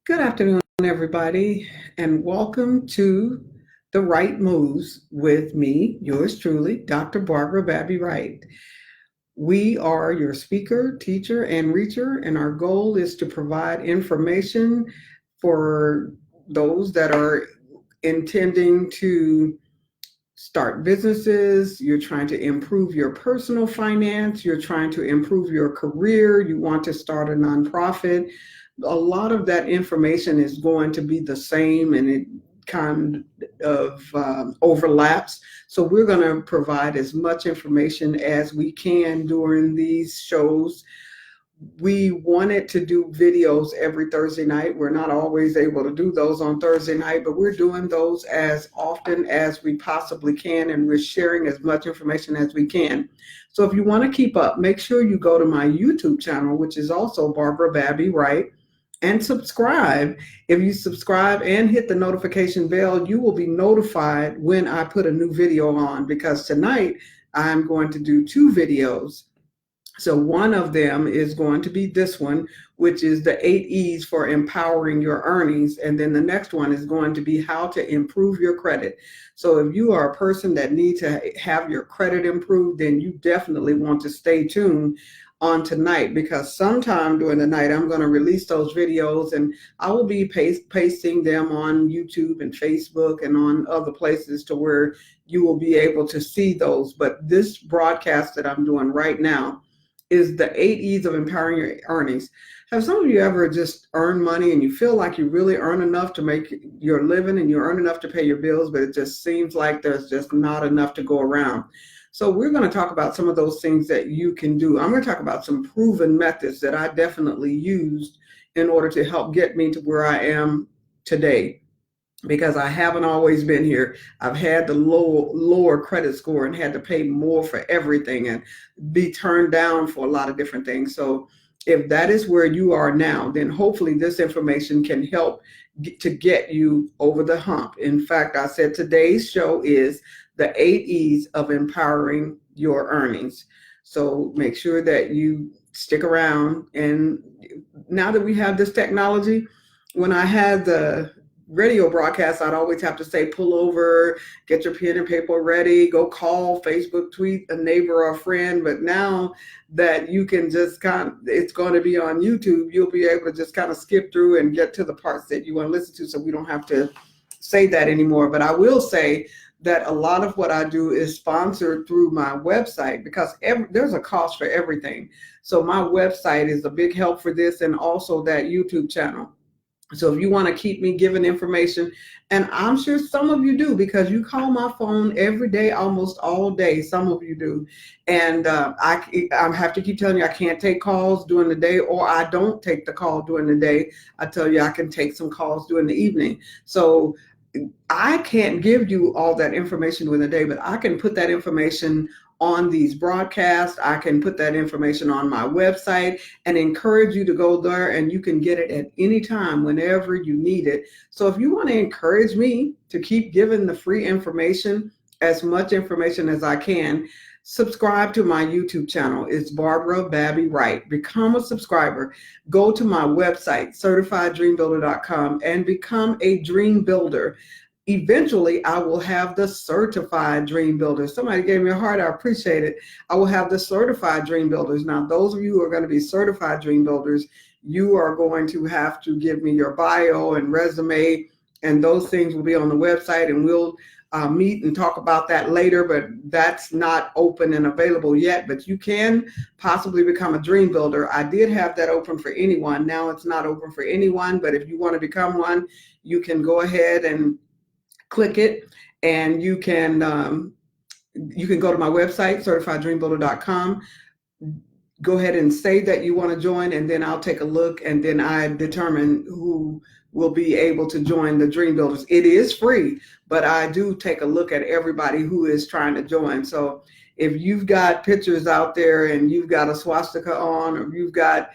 Good afternoon, everybody, and welcome to The Right Moves with me, yours truly, Dr. Barbara Babby Wright. We are your speaker, teacher, and reacher, and our goal is to provide information for those that are intending to start businesses, you're trying to improve your personal finance, you're trying to improve your career, you want to start a nonprofit. A lot of that information is going to be the same and it kind of overlaps. So we're going to provide as much information as we can during these shows. We wanted to do videos every Thursday night. We're not always able to do those on Thursday night, but we're doing those as often as we possibly can, and we're sharing as much information as we can. So if you want to keep up, make sure you go to my YouTube channel, which is also Barbara Babby Wright, and subscribe. If you subscribe and hit the notification bell, you will be notified when I put a new video on, because tonight I'm going to do two videos. So one of them is going to be this one, which is the 8 E's for empowering your earnings. And then the next one is going to be how to improve your credit. So if you are a person that needs to have your credit improved, then you definitely want to stay tuned on tonight, because sometime during the night I'm going to release those videos and I will be pasting them on YouTube and Facebook and on other places to where you will be able to see those. But this broadcast that I'm doing right now is the 8 E's of empowering your earnings. Have some of you ever just earned money and you feel like you really earn enough to make your living and you earn enough to pay your bills, but it just seems like there's just not enough to go around? So we're going to talk about some of those things that you can do. I'm going to talk about some proven methods that I definitely used in order to help get me to where I am today, because I haven't always been here. I've had the lower credit score and had to pay more for everything and be turned down for a lot of different things. So if that is where you are now, then hopefully this information can help to get you over the hump. In fact, I said today's show is the 8 E's of empowering your earnings. So make sure that you stick around. And now that we have this technology, when I had the radio broadcast, I'd always have to say, pull over, get your pen and paper ready, go call, Facebook, tweet a neighbor or a friend. But now that you can just it's going to be on YouTube, you'll be able to just kind of skip through and get to the parts that you want to listen to. So we don't have to say that anymore. But I will say that a lot of what I do is sponsored through my website, because there's a cost for everything. So my website is a big help for this, and also that YouTube channel. So if you want to keep me giving information, and I'm sure some of you do, because you call my phone every day, almost all day, some of you do. And I have to keep telling you I can't take calls during the day, or I don't take the call during the day. I tell you I can take some calls during the evening. So I can't give you all that information during the day, but I can put that information on these broadcasts. I can put that information on my website and encourage you to go there, and you can get it at any time, whenever you need it. So if you want to encourage me to keep giving the free information, as much information as I can, subscribe to my YouTube channel. It's Barbara Babby Wright. Become a subscriber. Go to my website, CertifiedDreamBuilder.com, and become a dream builder. Eventually, I will have the certified dream builders. Somebody gave me a heart. I appreciate it. I will have the certified dream builders. Now, those of you who are going to be certified dream builders, you are going to have to give me your bio and resume, and those things will be on the website, and we'll meet and talk about that later, but that's not open and available yet. But you can possibly become a dream builder. I did have that open for anyone. Now it's not open for anyone, but if you want to become one, you can go ahead and click it, and you can go to my website, CertifiedDreamBuilder.com. Go ahead and say that you want to join, and then I'll take a look, and then I determine who will be able to join the Dream Builders. It is free, but I do take a look at everybody who is trying to join. So if you've got pictures out there and you've got a swastika on, or you've got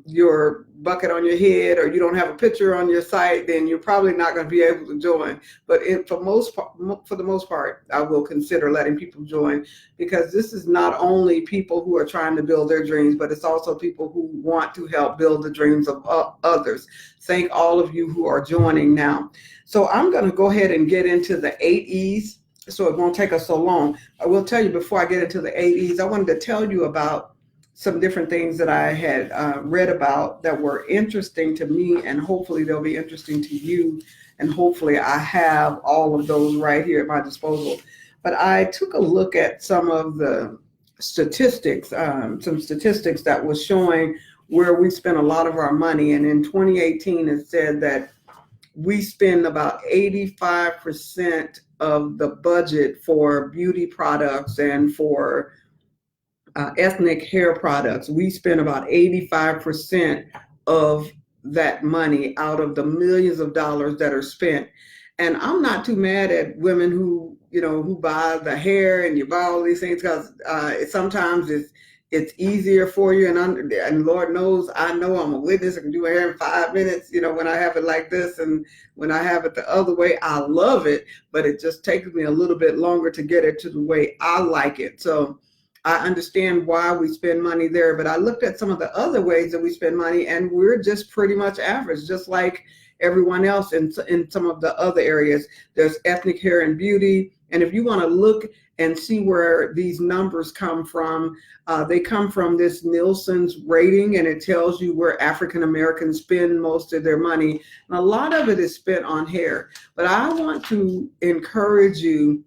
your bucket on your head, or you don't have a picture on your site, then you're probably not going to be able to join. But for the most part, I will consider letting people join, because this is not only people who are trying to build their dreams, but it's also people who want to help build the dreams of others. Thank all of you who are joining now. So I'm going to go ahead and get into the 8 E's, so it won't take us so long. I will tell you, before I get into the 8 E's, I wanted to tell you about some different things that I had read about that were interesting to me, and hopefully they'll be interesting to you. And hopefully I have all of those right here at my disposal. But I took a look at some of the statistics, some statistics that was showing where we spent a lot of our money. And in 2018, it said that we spend about 85% of the budget for beauty products and for ethnic hair products. We spend about 85% of that money out of the millions of dollars that are spent. And I'm not too mad at women who buy the hair and you buy all these things, because sometimes it's easier for you. And Lord knows, I know I'm a witness. I can do hair in 5 minutes, when I have it like this, and when I have it the other way, I love it, but it just takes me a little bit longer to get it to the way I like it. So I understand why we spend money there, but I looked at some of the other ways that we spend money, and we're just pretty much average, just like everyone else in some of the other areas. There's ethnic hair and beauty. And if you want to look and see where these numbers come from, they come from this Nielsen's rating, and it tells you where African Americans spend most of their money. And a lot of it is spent on hair. But I want to encourage you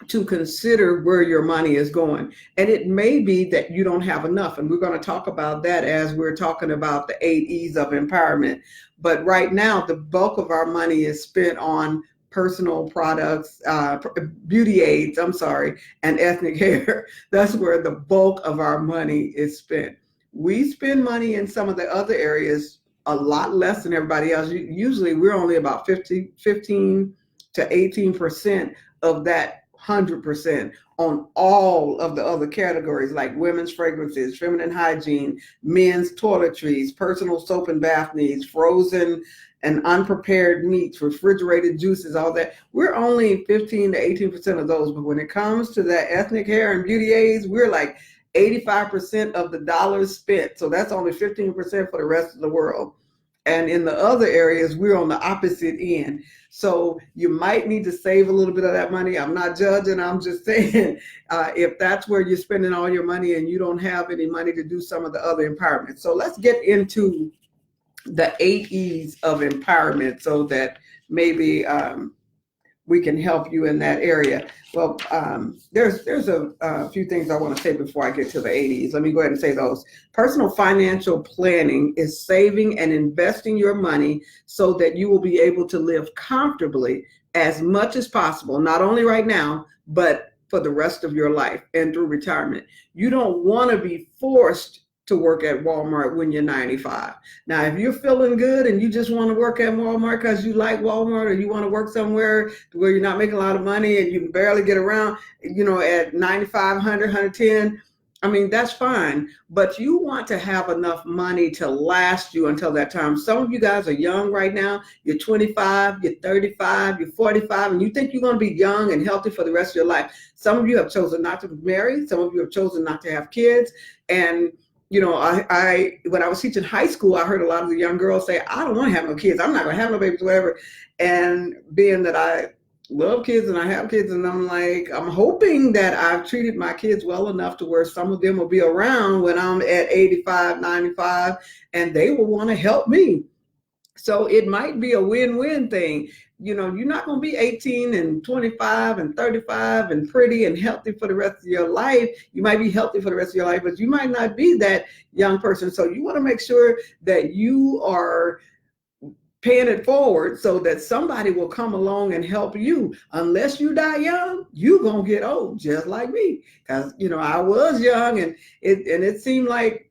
to consider where your money is going. And it may be that you don't have enough. And we're going to talk about that as we're talking about the 8 E's of empowerment. But right now, the bulk of our money is spent on personal products, beauty aids, and ethnic hair. That's where the bulk of our money is spent. We spend money in some of the other areas a lot less than everybody else. Usually we're only about 15 to 18% of that 100% on all of the other categories, like women's fragrances, feminine hygiene, men's toiletries, personal soap and bath needs, frozen and unprepared meats, refrigerated juices, all that. We're only 15 to 18% of those. But when it comes to that ethnic hair and beauty aids, we're like 85% of the dollars spent. So that's only 15% for the rest of the world. And in the other areas, we're on the opposite end. So you might need to save a little bit of that money. I'm not judging. I'm just saying, if that's where you're spending all your money and you don't have any money to do some of the other empowerment. So let's get into the 8 E's of empowerment, so that maybe we can help you in that area. Well, there's a few things I want to say before I get to the 8 E's. Let me go ahead and say those. Personal financial planning is saving and investing your money so that you will be able to live comfortably as much as possible, not only right now, but for the rest of your life and through retirement. You don't want to be forced to work at Walmart when you're 95. Now, if you're feeling good and you just want to work at Walmart because you like Walmart, or you want to work somewhere where you're not making a lot of money and you can barely get around, at 95, 100, 110, that's fine. But you want to have enough money to last you until that time. Some of you guys are young right now. You're 25, you're 35, you're 45, and you think you're going to be young and healthy for the rest of your life. Some of you have chosen not to be married. Some of you have chosen not to have kids. And I when I was teaching high school, I heard a lot of the young girls say, I don't want to have no kids. I'm not going to have no babies, whatever. And being that I love kids and I have kids, and I'm hoping that I've treated my kids well enough to where some of them will be around when I'm at 85, 95, and they will want to help me. So it might be a win-win thing. You're not going to be 18 and 25 and 35 and pretty and healthy for the rest of your life. You might be healthy for the rest of your life, but you might not be that young person. So you want to make sure that you are paying it forward so that somebody will come along and help you. Unless you die young, you're going to get old, just like me. Because, I was young, and it seemed like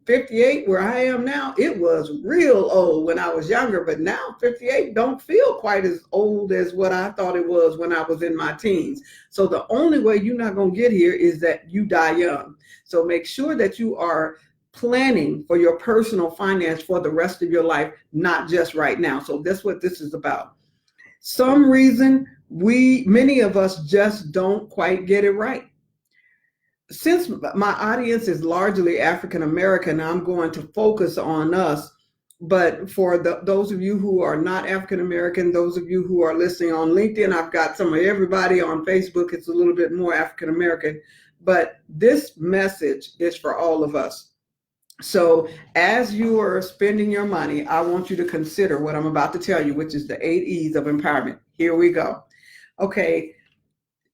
58, where I am now, it was real old when I was younger, but now 58 don't feel quite as old as what I thought it was when I was in my teens. So the only way you're not going to get here is that you die young. So make sure that you are planning for your personal finance for the rest of your life, not just right now. So that's what this is about. Some reason many of us just don't quite get it right. Since my audience is largely African American, I'm going to focus on us. But for those of you who are not African American, those of you who are listening on LinkedIn, I've got some of everybody on Facebook. It's a little bit more African American. But this message is for all of us. So as you are spending your money, I want you to consider what I'm about to tell you, which is the 8 E's of empowerment. Here we go. Okay.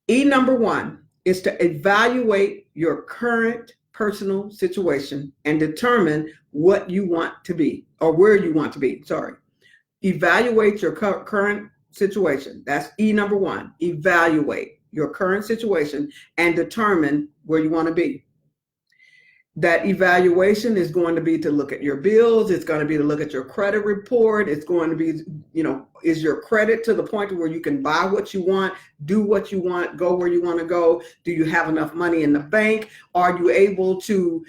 E number 1 is to evaluate your current personal situation and determine what you want to be or where you want to be. Sorry. Evaluate your current situation. That's E number 1. Evaluate your current situation and determine where you want to be. That evaluation is going to be to look at your bills. It's going to be to look at your credit report. It's going to be, is your credit to the point where you can buy what you want, do what you want, go where you want to go? Do you have enough money in the bank? Are you able to,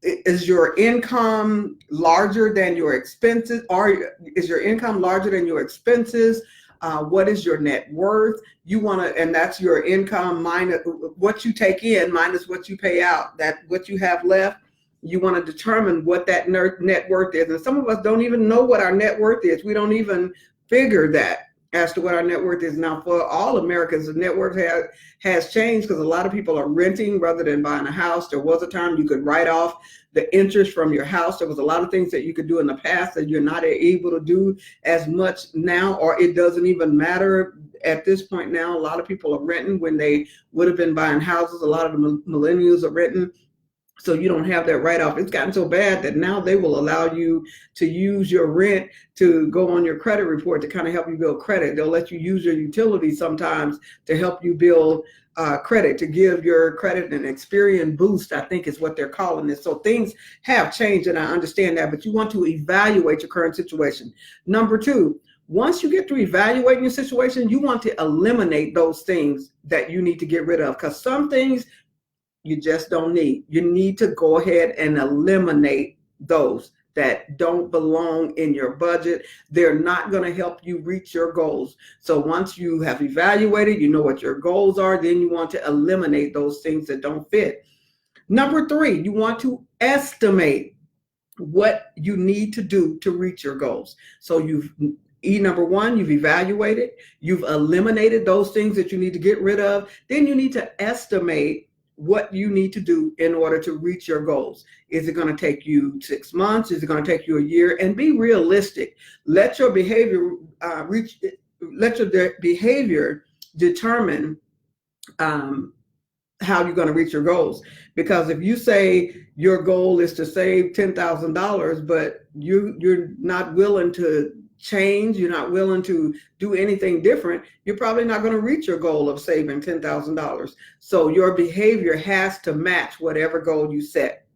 is your income larger than your expenses? Is your income larger than your expenses? What is your net worth? You want to, and that's your income minus what you take in minus what you pay out. That what you have left, you want to determine what that net worth is. And some of us don't even know what our net worth is. We don't even figure that as to what our net worth is. Now, for all Americans, the net worth has changed because a lot of people are renting rather than buying a house. There was a time you could write off the interest from your house. There was a lot of things that you could do in the past that you're not able to do as much now, or it doesn't even matter at this point now. A lot of people are renting when they would have been buying houses. A lot of the millennials are renting. So you don't have that write-off. It's gotten so bad that now they will allow you to use your rent to go on your credit report to kind of help you build credit. They'll let you use your utilities sometimes to help you build credit, to give your credit an Experian boost, I think is what they're calling it. So things have changed, and I understand that, but you want to evaluate your current situation. Number 2, once you get to evaluating your situation, you want to eliminate those things that you need to get rid of, because some things you just don't need. You need to go ahead and eliminate those that don't belong in your budget. They're not going to help you reach your goals. So once you have evaluated, you know what your goals are, then you want to eliminate those things that don't fit. Number 3, you want to estimate what you need to do to reach your goals. So number 1, you've evaluated, you've eliminated those things that you need to get rid of. Then you need to estimate what you need to do in order to reach your goals. Is it going to take you 6 months? Is it going to take you a year? And be realistic. Let your behavior determine how you're going to reach your goals. Because if you say your goal is to save $10,000, but you're not willing to change, you're not willing to do anything different, you're probably not going to reach your goal of saving $10,000. So your behavior has to match whatever goal you set.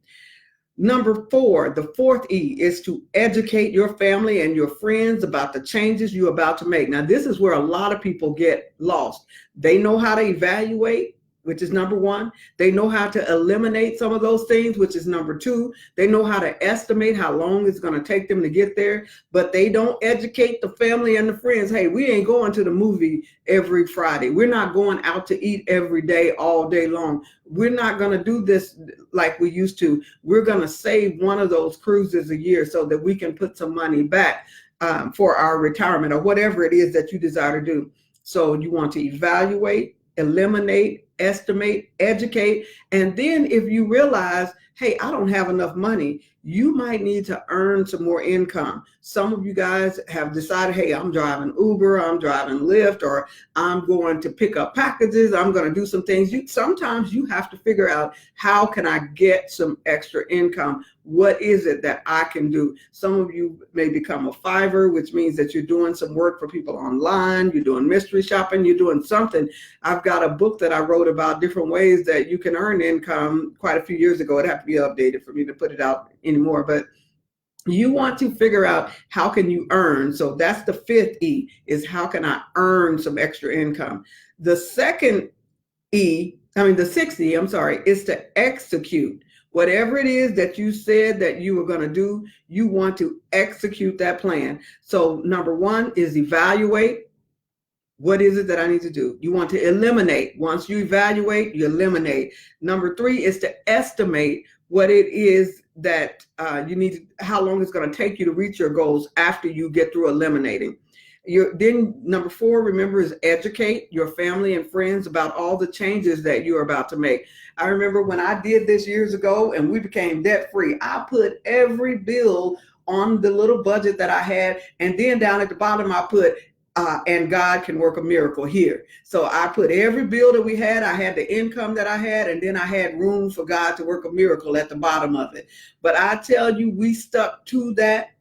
Number 4, the 4th E is to educate your family and your friends about the changes you're about to make. Now, this is where a lot of people get lost. They know how to evaluate, which is number 1. They know how to eliminate some of those things, which is number 2. They know how to estimate how long it's going to take them to get there, but they don't educate the family and the friends. Hey, we ain't going to the movie every Friday. We're not going out to eat every day, all day long. We're not going to do this like we used to. We're going to save one of those cruises a year so that we can put some money back for our retirement or whatever it is that you desire to do. So you want to evaluate, eliminate, estimate, educate. And then if you realize, hey, I don't have enough money, you might need to earn some more income. Some of you guys have decided, hey, I'm driving Uber, I'm driving Lyft, or I'm going to pick up packages, I'm going to do some things. Sometimes you have to figure out, how can I get some extra income? What is it that I can do? Some of you may become a Fiverr, which means that you're doing some work for people online, you're doing mystery shopping, you're doing something. I've got a book that I wrote about different ways that you can earn income quite a few years ago. It'd have to be updated for me to put it out anymore, but you want to figure out, how can you earn? So that's the 5th E, is how can I earn some extra income? The 6th E, is to execute. Whatever it is that you said that you were going to do, you want to execute that plan. So number one is evaluate. What is it that I need to do? You want to eliminate. Once you evaluate, you eliminate. Number three is to estimate what it is that you need, how long it's going to take you to reach your goals after you get through eliminating. Then number four, remember, is educate your family and friends about all the changes that you're about to make. I remember when I did this years ago and we became debt free, I put every bill on the little budget that I had, and then down at the bottom I put and God can work a miracle here. So I put every bill that we had, I had the income that I had, and then I had room for God to work a miracle at the bottom of it. But I tell you, we stuck to that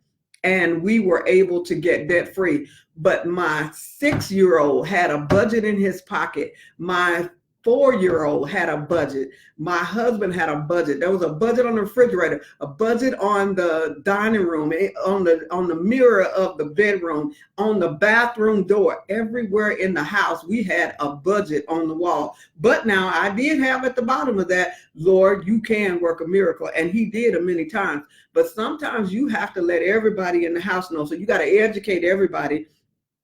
and we were able to get debt free. But my 6-year-old had a budget in his pocket. My 4-year-old had a budget. My husband had a budget. There was a budget on the refrigerator, a budget on the dining room, on the mirror of the bedroom, on the bathroom door. Everywhere in the house, we had a budget on the wall. But now I did have at the bottom of that, Lord, you can work a miracle. And he did it many times. But sometimes you have to let everybody in the house know. So you got to educate everybody.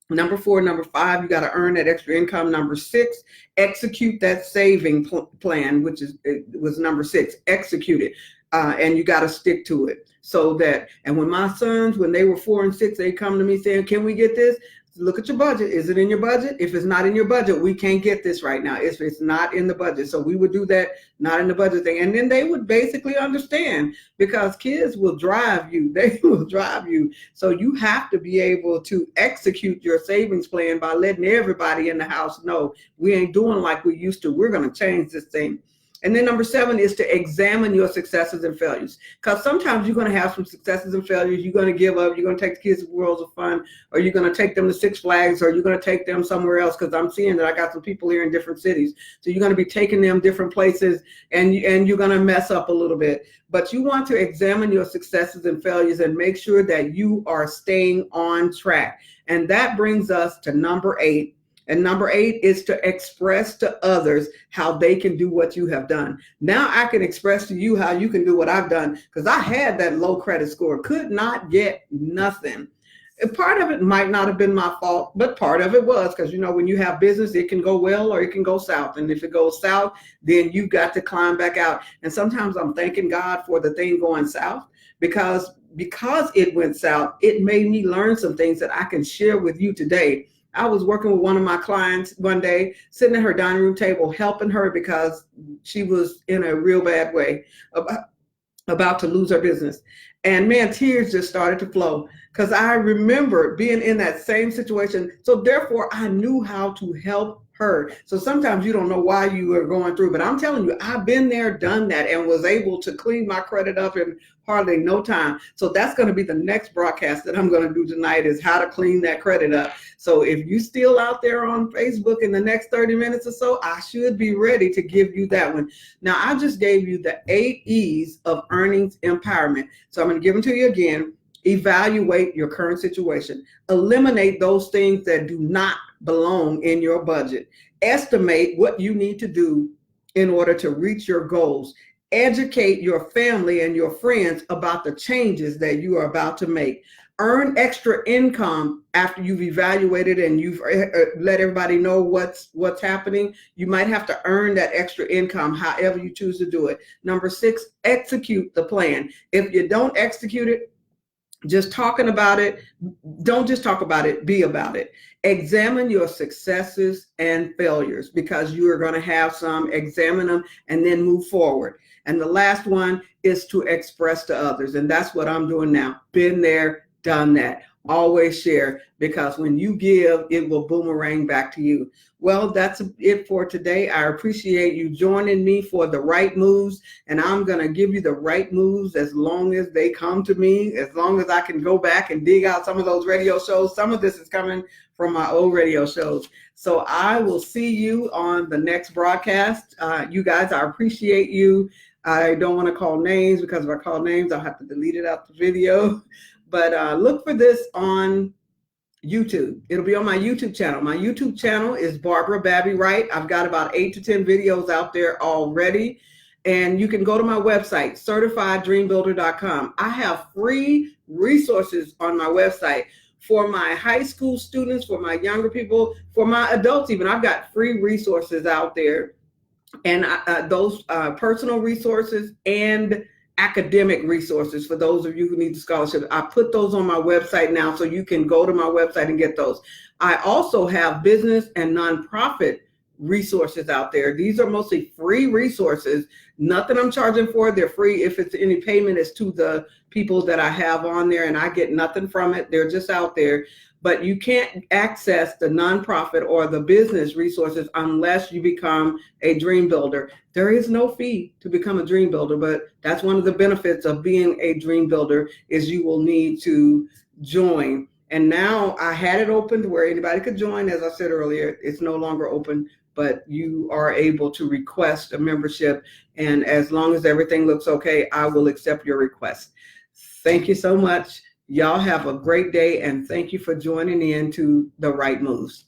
Number four. Number five, you got to earn that extra income. Number six, execute that saving plan, which was number six. Execute it. And you got to stick to it. So that, and when my sons, when they were 4 and 6, they come to me saying, can we get this? Look at your budget. Is it in your budget? If it's not in your budget, we can't get this right now. If it's not in the budget. So we would do that, not in the budget thing. And then they would basically understand, because kids will drive you. They will drive you. So you have to be able to execute your savings plan by letting everybody in the house know we ain't doing like we used to. We're going to change this thing. And then number 7 is to examine your successes and failures. Because sometimes you're going to have some successes and failures. You're going to give up. You're going to take the kids to Worlds of Fun, or you're going to take them to Six Flags, or you're going to take them somewhere else. Because I'm seeing that I got some people here in different cities. So you're going to be taking them different places, and you're going to mess up a little bit. But you want to examine your successes and failures and make sure that you are staying on track. And that brings us to number 8. And number 8 is to express to others how they can do what you have done. Now I can express to you how you can do what I've done, because I had that low credit score, could not get nothing. Part of it might not have been my fault, but part of it was, because, you know, when you have business, it can go well or it can go south. And if it goes south, then you've got to climb back out. And sometimes I'm thanking God for the thing going south, because it went south, it made me learn some things that I can share with you today. I was working with one of my clients one day, sitting at her dining room table, helping her because she was in a real bad way, about to lose her business. And man, tears just started to flow, because I remember being in that same situation. So therefore, I knew how to help her. So sometimes you don't know why you are going through, but I'm telling you, I've been there, done that, and was able to clean my credit up in hardly no time. So that's going to be the next broadcast that I'm going to do tonight, is how to clean that credit up. So if you still out there on Facebook in the next 30 minutes or so, I should be ready to give you that one. Now, I just gave you the 8 E's of earnings empowerment. So I'm going to give them to you again. Evaluate your current situation. Eliminate those things that do not belong in your budget. Estimate what you need to do in order to reach your goals. Educate your family and your friends about the changes that you are about to make. Earn extra income after you've evaluated and you've let everybody know what's happening. You might have to earn that extra income however you choose to do it. Number 6, execute the plan. If you don't execute it, just talking about it, don't just talk about it, be about it. Examine your successes and failures, because you are going to have some. Examine them and then move forward. And the last one is to express to others. And that's what I'm doing now. Been there, done that. Always share, because when you give, it will boomerang back to you. Well, that's it for today. I appreciate you joining me for the right moves, and I'm going to give you the right moves as long as they come to me, as long as I can go back and dig out some of those radio shows. Some of this is coming from my old radio shows. So I will see you on the next broadcast. You guys, I appreciate you. I don't want to call names, because if I call names, I'll have to delete it out the video. But look for this on YouTube. It'll be on my YouTube channel. My YouTube channel is Barbara Babby Wright. I've got about 8 to 10 videos out there already. And you can go to my website, certifieddreambuilder.com. I have free resources on my website for my high school students, for my younger people, for my adults even. I've got free resources out there, and those personal resources and academic resources for those of you who need the scholarship. I put those on my website now, so you can go to my website and get those. I also have business and nonprofit resources out there. These are mostly free resources. Nothing I'm charging for. They're free. If it's any payment, it's to the people that I have on there, and I get nothing from it. They're just out there. But you can't access the nonprofit or the business resources unless you become a dream builder. There is no fee to become a dream builder, but that's one of the benefits of being a dream builder is you will need to join. And now I had it open to where anybody could join. As I said earlier, it's no longer open, but you are able to request a membership. And as long as everything looks okay, I will accept your request. Thank you so much. Y'all have a great day, and thank you for joining in to The Right Moves.